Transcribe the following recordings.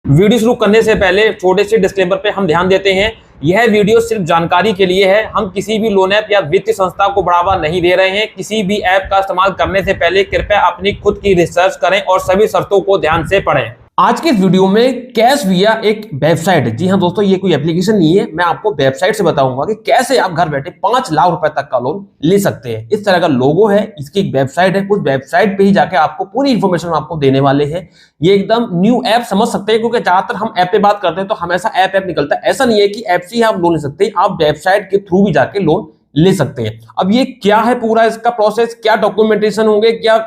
Video शुरू करने से पहले छोटे से डिस्क्लेमर पे हम ध्यान देते हैं। यह वीडियो सिर्फ जानकारी के लिए है। हम किसी भी लोन ऐप या वित्तीय संस्था को बढ़ावा नहीं दे रहे हैं। किसी भी ऐप का इस्तेमाल करने से पहले कृपया अपनी खुद की रिसर्च करें और सभी शर्तों को ध्यान से पढ़ें। आज के इस वीडियो में कैश विया एक वेबसाइट है। जी हाँ दोस्तों, ये कोई एप्लीकेशन नहीं है। मैं आपको वेबसाइट से बताऊंगा कि कैसे आप घर बैठे 5 लाख रुपए तक का लोन ले सकते हैं। इस तरह का लोगो है, इसकी एक वेबसाइट है। उस वेबसाइट पे ही जाके आपको पूरी इंफॉर्मेशन आपको देने वाले हैं। ये एकदम न्यू ऐप समझ सकते हैं, क्योंकि ज्यादातर हम ऐप पे बात करते हैं तो हमेशा ऐप निकलता है। ऐसा नहीं है कि ऐप से ही आप लोन ले सकते हैं, आप वेबसाइट के थ्रू भी जाके लोन ले सकते हैं। अब ये क्या है पूरा इसका प्रोसेस, क्या डॉक्यूमेंटेशन होंगे, क्या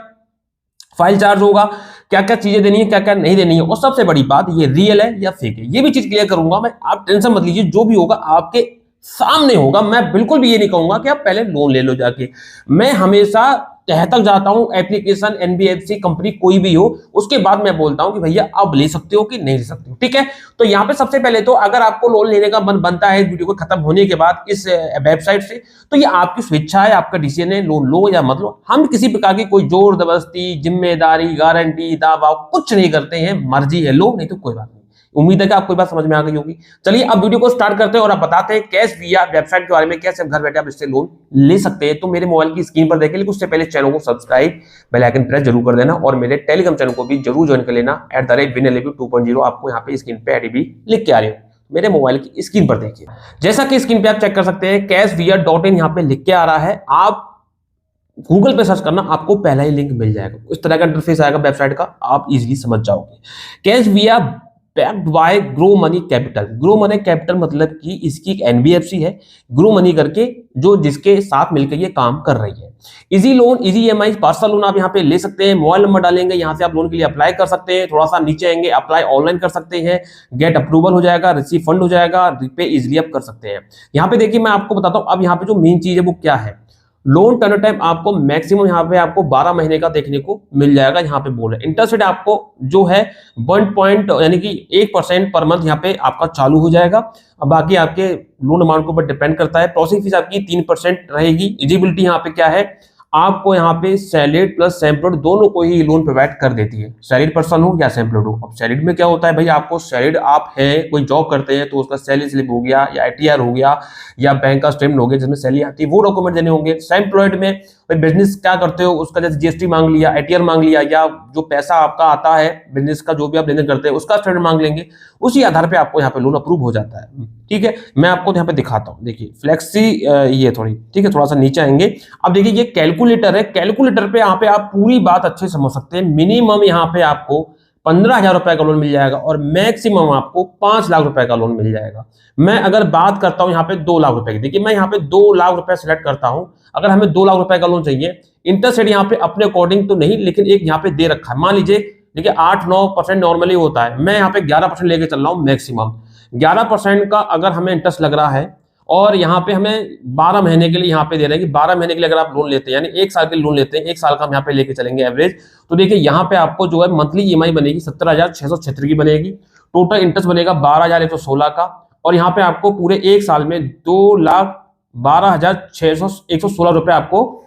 फाइल चार्ज होगा, क्या क्या चीजें देनी है, क्या क्या नहीं देनी है, और सबसे बड़ी बात ये रियल है या फेक है, ये भी चीज क्लियर करूंगा मैं। आप टेंशन मत लीजिए, जो भी होगा आपके सामने होगा। मैं बिल्कुल भी ये नहीं कहूंगा कि आप पहले लोन ले लो जाके। मैं हमेशा तह तक जाता हूं, एप्लीकेशन एनबीएफसी कंपनी कोई भी हो, उसके बाद मैं बोलता हूं कि भैया आप ले सकते हो कि नहीं ले सकते हो। ठीक है, तो यहां पे सबसे पहले तो अगर आपको लोन लेने का मन बनता है वीडियो को खत्म होने के बाद इस वेबसाइट से, तो ये आपकी स्वेच्छा है, आपका डिसीजन है, लोन लो या मत लो। हम किसी प्रकार की कोई जोर जबरदस्ती, जिम्मेदारी, गारंटी, दावा कुछ नहीं करते हैं। मर्जी है, लो, नहीं तो कोई बात नहीं। उम्मीद है कि आपको बात समझ में आ गई होगी। चलिए अब वीडियो को स्टार्ट करते हैं और आप बताते हैं कैश विया वेबसाइट के बारे में, कैसे घर बैठे आप इससे लोन ले सकते हैं। तो मेरे मोबाइल की स्क्रीन पर देखें, लेकिन उससे पहले चैनल को सब्सक्राइब, बेल आइकन प्रेस जरूर कर देना और मेरे टेलीग्राम चैनल को भी जरूर ज्वाइन कर लेना। @winelevi 2.0 आपको यहाँ पे स्क्रीन पे आईडी भी लिख के आ रही है, मेरे मोबाइल की स्क्रीन पर देखिए। जैसा कि स्क्रीन पे आप चेक कर सकते हैं, cashvia.in यहाँ पे लिख के आ रहा है। आप गूगल पे सर्च करना, आपको पहला ही लिंक मिल जाएगा। इस तरह का इंटरफेस आएगा वेबसाइट का, आप इजीली समझ जाओगे। कैश विया backed by grow money capital. Grow money capital मतलब कि इसकी एक एनबीएफसी है, ग्रो मनी करके, जो जिसके साथ मिलकर ये काम कर रही है। Easy loan, easy EMI, personal loan आप यहाँ पे ले सकते हैं। मोबाइल नंबर डालेंगे, यहाँ से आप लोन के लिए अप्लाई कर सकते हैं। थोड़ा सा नीचे आएंगे, अप्लाई ऑनलाइन कर सकते हैं, गेट अप्रूवल हो जाएगा, रिसीव फंड हो जाएगा, रिपे इजिली आप कर सकते हैं। यहाँ पे देखिए मैं आपको बताता हूँ अब यहाँ पे जो मेन चीज है वो क्या है। लोन टर्न टाइम आपको मैक्सिमम यहाँ पे आपको 12 महीने का देखने को मिल जाएगा। यहाँ पे बोल रहे इंटरेस्ट रेट आपको जो है 1 पॉइंट यानी कि 1% पर मंथ यहाँ पे आपका चालू हो जाएगा। अब बाकी आपके लोन अमाउंट के ऊपर डिपेंड करता है। प्रोसेसिंग फीस आपकी 3% रहेगी। एलिजिबिलिटी यहाँ पे क्या है, आपको यहाँ पे सैलरीड प्लस सेल्फ दोनों को ही लोन प्रोवाइड कर देती है, सैलरीड पर्सन हो या सेल्फ हो। अब सैलरीड में क्या होता है भाई, आपको सैलरीड आप है कोई जॉब करते हैं तो उसका सैलरी स्लिप हो गया या आईटीआर हो गया या बैंक का स्टेटमेंट हो गया जिसमें सैलरी आती है, वो डॉक्यूमेंट देने होंगे। सेल्फ एम्प्लॉयड में भाई बिजनेस क्या करते हो उसका जैसे जीएसटी मांग लिया, आईटीआर मांग लिया, या जो पैसा आपका आता है बिजनेस का जो भी आप लेन देन करते हैं उसका स्टेटमेंट मांग लेंगे। उसी आधार पे आपको यहाँ पे लोन अप्रूव हो जाता है। ठीक है, मैं आपको यहाँ पे दिखाता हूँ, देखिए फ्लेक्सी ये थोड़ी, ठीक है, थोड़ा सा नीचे आएंगे। अब देखिए ये कैलकुलेटर है, कैलकुलेटर पे यहाँ पे आप पूरी बात अच्छे से समझ सकते हैं। मिनिमम यहाँ पे आपको 15,000 रुपए का लोन मिल जाएगा और मैक्सिमम आपको 5 लाख रुपए का लोन मिल जाएगा। मैं अगर बात करता हूं यहाँ पे 2 लाख रुपए की, देखिए मैं यहाँ पे 2 लाख रुपए सिलेक्ट करता हूं। अगर हमें 2 लाख रुपए का लोन चाहिए, इंटरेस्ट रेट यहाँ पे अपने अकॉर्डिंग तो नहीं, लेकिन एक यहाँ पे दे रखा है। मान लीजिए देखिए 8-9% नॉर्मली होता है, मैं यहाँ पे 11% लेके चल रहा हूँ मैक्सिमम। 11% का अगर हमें इंटरेस्ट लग रहा है और यहाँ पे हमें 12 महीने के लिए यहाँ पे दे रहे हैं कि 12 महीने के लिए अगर आप लोन लेते हैं, यानी 1 साल के लिए लोन लेते हैं, 1 साल का हम यहाँ पे लेके चलेंगे एवरेज, तो देखिए यहाँ पे आपको जो है मंथली ईएमआई बनेगी 17,676 की बनेगी। टोटल इंटरेस्ट बनेगा 12,116 का, और यहाँ पे आपको पूरे 1 साल में 2,12,116 रुपए आपको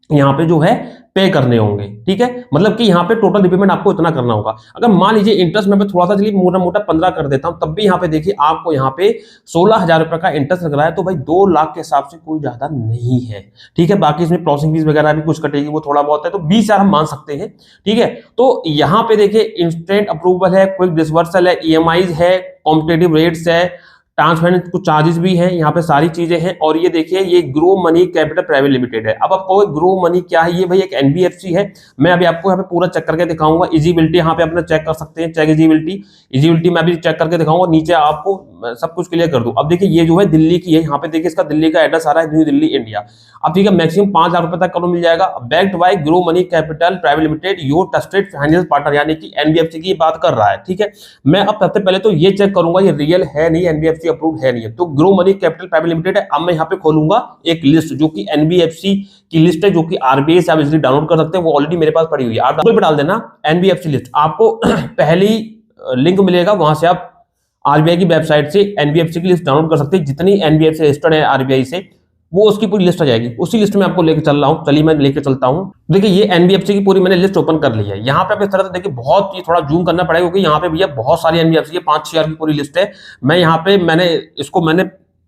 यहाँ पे जो है पे करने होंगे। ठीक है, मतलब कि यहाँ पे टोटल रिपेमेंट आपको इतना करना होगा। अगर मान लीजिए इंटरेस्ट में थोड़ा सा चलिए मोटा मोटा 15 कर देता हूँ, तब भी यहाँ पे देखिए आपको यहाँ पे 16,000 रुपए का इंटरेस्ट लग रहा है। तो भाई 2 लाख के हिसाब से कोई ज्यादा नहीं है। ठीक है, बाकी इसमें प्रोसेसिंग फीस वगैरह भी कुछ कटेगी, वो थोड़ा बहुत है, तो 20,000 हम मान सकते हैं। ठीक है, तो यहाँ पे देखिए इंस्टेंट अप्रूवल है, क्विक डिसबर्सल है, ईएमआईज है, कॉम्पिटिटिव रेट्स है, ट्रांसफर कुछ चार्जेस भी हैं, यहाँ पे सारी चीजें हैं। और ये देखिए ये grow money capital private limited है। अब आप कहोगे ग्रो मनी क्या है, ये भाई एक एनबीएफसी है। मैं अभी आपको यहाँ पे पूरा चेक करके दिखाऊंगा। इजिबिलिटी यहाँ पे अपना चेक कर सकते हैं, चेक इजिबिलिटी मैं भी चेक करके दिखाऊंगा, नीचे आपको सब कुछ क्लियर कर दूं। अब देखिए ये जो है दिल्ली की है, यहाँ पे देखिए इसका दिल्ली का एड्रेस आ रहा है, न्यू दिल्ली इंडिया। अब ठीक है, मैक्सिमम 5 लाख रुपए तक का लोन मिल जाएगा। Backed by grow money capital private limited, your trusted financial partner, यानी कि एनबीएफसी की बात कर रहा है। ठीक है, मैं अब सबसे पहले तो ये चेक करूंगा ये रियल है नहीं, एनबीएफसी अप्रूव है नहीं है। तो grow money capital private limited है। अब मैं यहाँ पे खोलूंगा एक लिस्ट जो कि एनबीएफसी की लिस्ट है, जो कि आरबीआई से आप इजीली डाउनलोड कर सकते हैं, वो ऑलरेडी मेरे पास पड़ी हुई है। आप गूगल पे डाल देना एनबीएफसी लिस्ट, आपको पहली लिंक मिलेगा, वहां से आप आरबीआई की वेबसाइट से एनबीएफसी की लिस्ट डाउनलोड कर सकते हैं। जितनी एनबीएफसी रजिस्टर्ड है आरबीआई से वो उसकी पूरी लिस्ट आ जाएगी, उसी लिस्ट में आपको लेके चल रहा हूँ। चलिए मैं लेके चलता हूँ। देखिए ये एनबीएफसी की पूरी मैंने लिस्ट ओपन कर ली है। यहाँ पे आप इस तरह से देखिए, बहुत ही थोड़ा जूम करना पड़ेगा क्योंकि यहाँ पे भैया बहुत सारी एनबीएफसी है, 5-6 की पूरी लिस्ट है। मैं यहाँ पे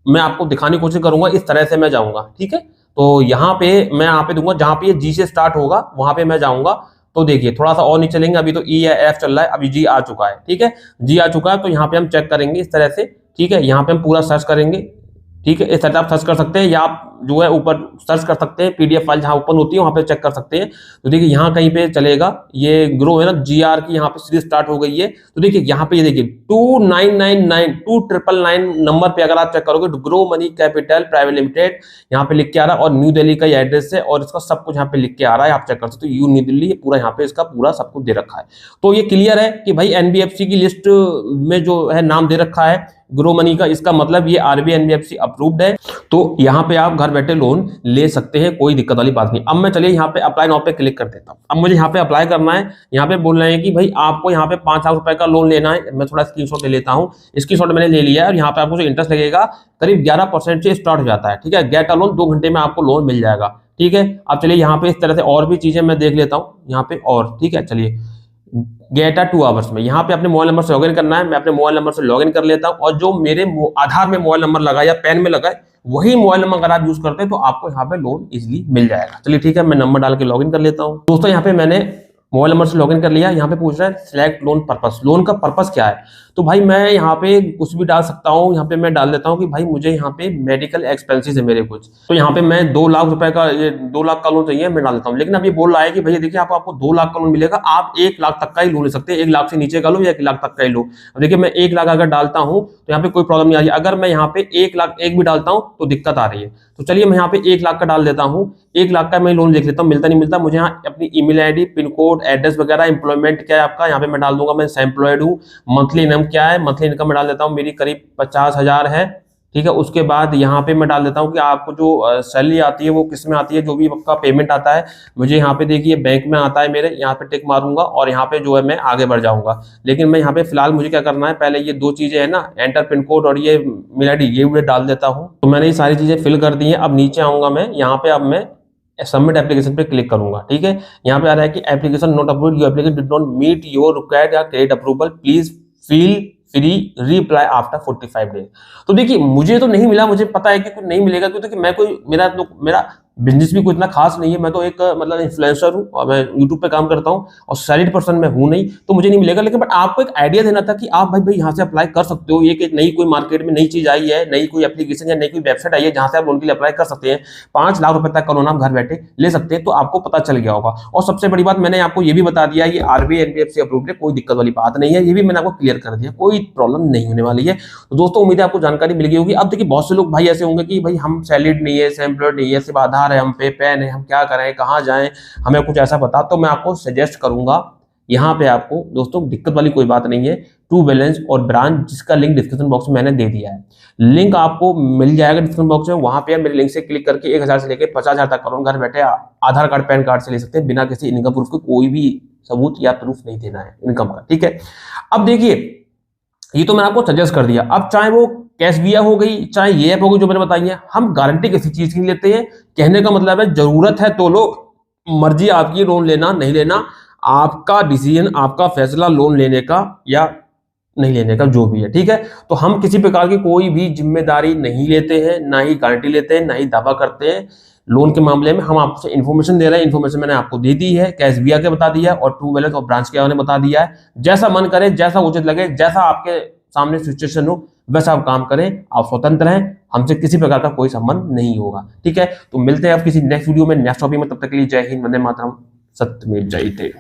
मैं आपको दिखाने की कोशिश करूंगा, इस तरह से मैं जाऊंगा, ठीक है। तो यहाँ पे मैं यहाँ पे दूंगा जहां पे ये जी से स्टार्ट होगा वहां पे मैं जाऊंगा। तो देखिए थोड़ा सा और नहीं चलेंगे, अभी तो ई या एफ चल रहा है, अभी जी आ चुका है, ठीक है। जी आ चुका है तो यहाँ पे हम चेक करेंगे इस तरह से, ठीक है। यहाँ पे हम पूरा सर्च करेंगे, ठीक है। इस तरह आप सर्च कर सकते हैं या आप जो है ऊपर सर्च कर सकते हैं, पीडीएफ फाइल जहां ओपन होती है वहां पे चेक कर सकते हैं। तो देखिए यहाँ कहीं पे चलेगा, ये ग्रो है ना, जीआर की यहाँ पे सीरीज स्टार्ट हो गई है। तो देखिए यहाँ पे ये देखिए 2999 नंबर पे अगर आप चेक करोगे, grow money capital private limited यहाँ पे लिख के आ रहा है और न्यू दिल्ली का ये एड्रेस है और इसका सब कुछ यहाँ पे लिख के आ रहा है, आप चेक कर सकते हो। यू न्यू दिल्ली पूरा यहाँ पे इसका पूरा सब कुछ दे रखा है। तो ये क्लियर है कि भाई एनबीएफसी की लिस्ट में जो है नाम दे रखा है ग्रो मनी का, इसका मतलब ये आरबीआई एनबीएफसी अप्रूव्ड है। तो यहाँ पे आप घर बैठे लोन ले सकते हैं, कोई दिक्कत वाली बात नहीं। अब मैं चलिए यहाँ पे अप्लाई नाउ पे क्लिक कर देता हूँ। अब मुझे यहाँ पे अप्लाई करना है। यहाँ पे बोल रहे हैं कि भाई आपको यहाँ पे 5 लाख रुपए का लोन लेना है। मैं थोड़ा स्क्रीनशॉट ले लेता हूँ। स्क्रीनशॉट मैंने ले लिया है और यहाँ पे आपको जो इंटरेस्ट लगेगा करीब 11% से स्टार्ट हो जाता है, ठीक है। गेट अ लोन 2 घंटे में आपको लोन मिल जाएगा, ठीक है। अब चलिए यहाँ पे इस तरह से और भी चीजें मैं देख लेता हूँ यहाँ पे और, ठीक है। चलिए गेट 2 आवर्स में यहाँ पे अपने मोबाइल नंबर से लॉगिन करना है। मैं अपने मोबाइल नंबर से लॉगिन कर लेता हूँ और जो मेरे आधार में मोबाइल नंबर लगा या पैन में लगा है वही मोबाइल नंबर अगर आप यूज करते हैं तो आपको यहाँ पे लोन इजीली मिल जाएगा। चलिए ठीक है, मैं नंबर डाल के लॉगिन कर लेता हूँ। दोस्तों यहाँ पे मैंने मोबाइल नंबर से लॉगिन कर लिया। यहाँ पे पूछ रहा है सिलेक्ट लोन पर्पस, लोन का पर्पस क्या है। तो भाई मैं यहाँ पे कुछ भी डाल सकता हूँ। यहाँ पे मैं डाल देता हूँ कि भाई मुझे यहाँ पे मेडिकल एक्सपेंसेस है मेरे कुछ, तो यहाँ पे मैं 2 लाख रुपए का, ये 2 लाख का लोन चाहिए, मैं डाल देता हूँ। लेकिन अब ये बोल रहा है कि भैया देखिए आपको 2 लाख का लोन मिलेगा, आप 1 लाख तक का ही लोन ले सकते हैं, 1 लाख से नीचे का लो या 1 लाख तक का ही लो। अब देखिए मैं 1 लाख अगर डालता हूँ तो यहाँ पे कोई प्रॉब्लम नहीं आ रही। अगर मैं यहाँ पे 1 लाख एक भी डालता हूँ तो दिक्कत आ रही है। तो चलिए मैं यहाँ पे 1 लाख का डाल देता हूँ। 1 लाख का मैं लोन देख लेता हूँ मिलता नहीं मिलता। मुझे यहाँ अपनी email ID, pin code, address वगैरह, एम्प्लॉयमेंट क्या है आपका, यहाँ पे मैं डाल दूंगा मैं एम्प्लॉयड हूँ। मंथली इनकम क्या है, मंथली इनकम में डाल देता हूँ मेरी करीब 50,000 है, ठीक है। उसके बाद यहाँ पे मैं डाल देता हूँ कि आपको जो सैलरी आती है वो किस में आती है, जो भी आपका पेमेंट आता है मुझे यहाँ पे देखिए बैंक में आता है मेरे, यहाँ पे टिक मारूंगा और यहाँ पे जो है मैं आगे बढ़ जाऊंगा। लेकिन मैं यहाँ पे फिलहाल मुझे क्या करना है, पहले ये 2 चीजें है ना, एंटर पिन कोड और ये मेल आईडी, ये डाल देता हूँ। तो मैंने ये सारी चीजें फिल कर दी है। अब नीचे आऊंगा मैं, यहाँ पे अब मैं सबमिट एप्लीकेशन पे क्लिक करूंगा, ठीक है। यहाँ पे आ रहा है कि application not approved, your application did not meet your required या credit approval, please feel free reapply after 45 days. तो देखिए मुझे तो नहीं मिला, मुझे पता है कि नहीं मिलेगा क्योंकि मैं कोई मेरा बिजनेस भी कोई इतना खास नहीं है। मैं तो एक मतलब इन्फ्लुएंसर हूँ और मैं यूट्यूब पे काम करता हूँ और सैलरीड पर्सन मैं हूँ नहीं, तो मुझे नहीं मिलेगा। लेकिन बट आपको एक आइडिया देना था कि आप भाई यहाँ से अप्लाई कर सकते हो। ये कि नई कोई मार्केट में नई चीज आई है, नई कोई एप्लीकेशन या नई कोई वेबसाइट आई है जहां से आप लोन के लिए अप्लाई कर सकते हैं। 5 लाख रुपए तक का लोन आप घर बैठे ले सकते हैं, तो आपको पता चल गया होगा। और सबसे बड़ी बात मैंने आपको ये भी बता दिया, ये आरबीआई एनबीएफसी अप्रूव्ड है, कोई दिक्कत वाली बात नहीं है। ये भी मैंने आपको क्लियर कर दिया, कोई प्रॉब्लम नहीं होने वाली है। तो दोस्तों उम्मीद है आपको जानकारी मिल गई होगी। अब देखिए बहुत से लोग भाई ऐसे होंगे कि भाई हम सैलरीड नहीं है, एम्प्लॉयड नहीं है, सिर्फ आधार है हम पे, पैन है, हम क्या करें, कहां जाएं, हमें कुछ ऐसा बता। तो मैं आपको सजेस्ट करूंगा यहाँ पे आपको दोस्तों दिक्कत वाली कोई बात नहीं है, ट्रू बैलेंस और ब्रांच, जिसका लिंक डिस्क्रिप्शन बॉक्स में मैंने दे दिया है। लिंक आपको मिल जाएगा डिस्क्रिप्शन बॉक्स में, वहां पे मेरे लिंक से क्लिक करके 1,000 से लेकर 50,000 तक का लोन घर बैठे आधार कार्ड, पैन कार्ड से ले सकते हैं, बिना किसी इनकम प्रूफ के। कोई भी सबूत या प्रूफ नहीं देना है इनकम का, ठीक है। अब देखिए ये तो मैंने आपको सजेस्ट कर दिया। अब चाहे वो कैशबिया हो गई, चाहे ये ऐप हो गई जो मैंने बताई है, हम गारंटी किसी चीज की नहीं लेते हैं। कहने का मतलब है जरूरत है तो लो, मर्जी आपकी लोन लेना नहीं लेना, आपका डिसीजन, आपका फैसला लोन लेने का या नहीं लेने का जो भी है, ठीक है। तो हम किसी प्रकार की कोई भी जिम्मेदारी नहीं लेते हैं, ना ही गारंटी लेते हैं, ना ही दावा करते हैं लोन के मामले में। हम आपसे इन्फॉर्मेशन दे रहे हैं, इन्फॉर्मेशन मैंने आपको दे दी है, कैशबिया के बता दिया और ट्रू बैलेंस और ब्रांच के बता दिया है। जैसा मन करे, जैसा उचित लगे, जैसा आपके सामने सिचुएशन हो वैसा आप काम करें, आप स्वतंत्र हैं, हमसे किसी प्रकार का कोई संबंध नहीं होगा, ठीक है। तो मिलते हैं आप किसी नेक्स्ट वीडियो में, नेक्स्ट टॉपिक में। तब तक के लिए जय हिंद, वंदे मातरम, सत्यमेव जयते।